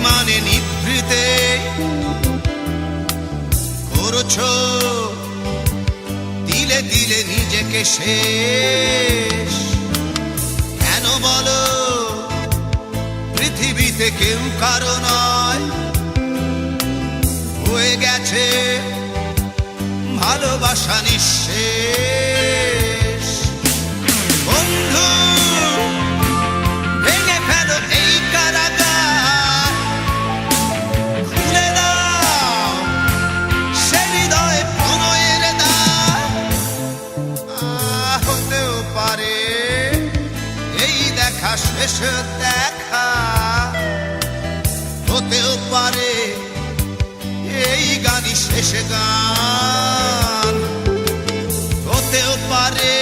অভিমানে নিভৃতে করছো দিলে দিলে নিজেকে শেষ। কেন বলো পৃথিবীতে কেউ কারো নয়, হয়ে গেছে ভালোবাসা নিঃশেষ। বন্ধু ভেঙে ফেলো এই কারাগার, খুলে দাও সে হৃদয়ে প্রণয়ের দ্বার। হতেও পারে এই দেখা শেষ দেখা, হতেও পারে এই গানই শেষ গান, হতেও পারে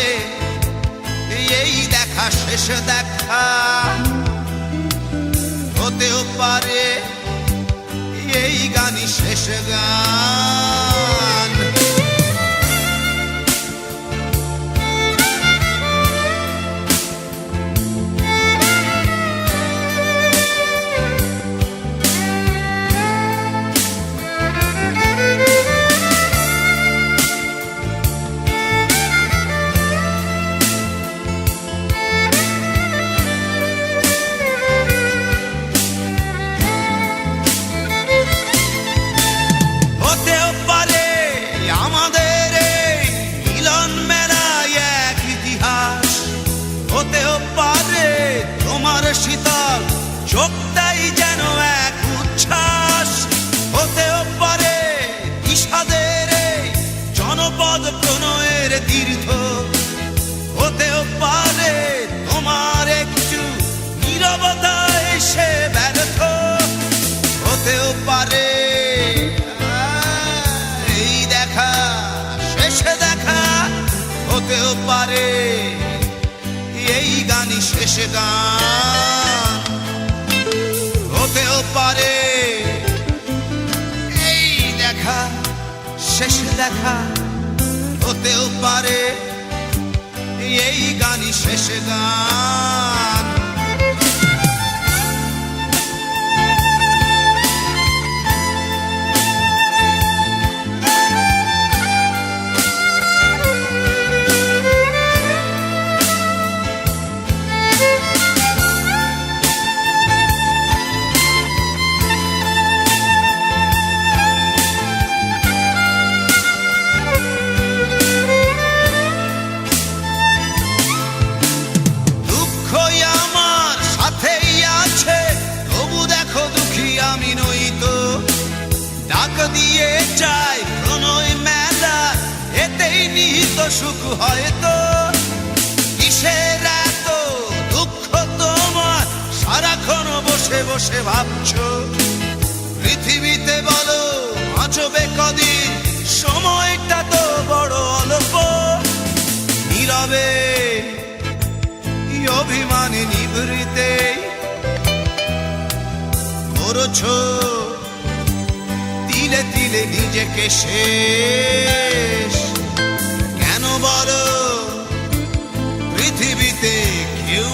এই দেখা শেষ দেখা, হতেও পারে এই গানই শেষ গান। শীতল চোখটাই যেন এক উচ্ছ্বাস, হতেও পারে বিষাদের জনপদ প্রণয়ের তীর্থ, হতেও পারে তোমার একটু নীরবতা এসে ব্যর্থ, হতেও পারে এই দেখা শেষে দেখা, হতেও পারে এই গানই শেষ গান, হতেও পারে এই দেখা শেষ দেখা, হতেও পারে এই গানই শেষ গান। দিয়ে চাই প্রণয় মেলা, এতেই নিহিত সুখ হয়তো। কিসের এত দুঃখ তোমার সারাক্ষণ বসে বসে ভাবছো, পৃথিবীতে বলো বাঁচবে কদিন, সময়টা তো বড় অল্প। নীরবে অভিমানে নিভৃতে করছো দিলে দিলে নিজেকে শেষ। কেন বলো পৃথিবীতে কেউ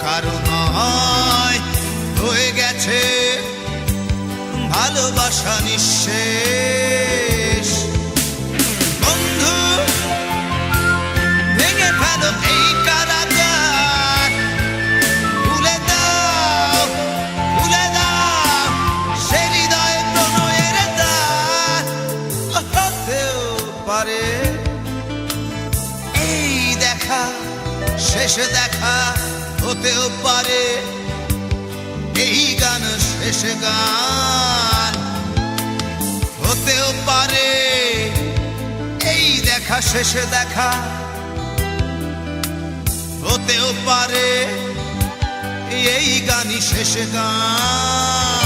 কারো নয়, হয়ে গেছে ভালোবাসা নিঃশেষ। বন্ধু ভেঙে ফেলো এই কারাগার, খুলে দাও খুলে দাও সে হৃদয়ে প্রণয়ের দ্বার। হতেও পারে এই দেখা শেষ দেখা, হতেও পারে এই গান শেষ গান, হতেও পারে এই দেখা শেষ দেখা, হতেও পারে এই গানই শেষ গান।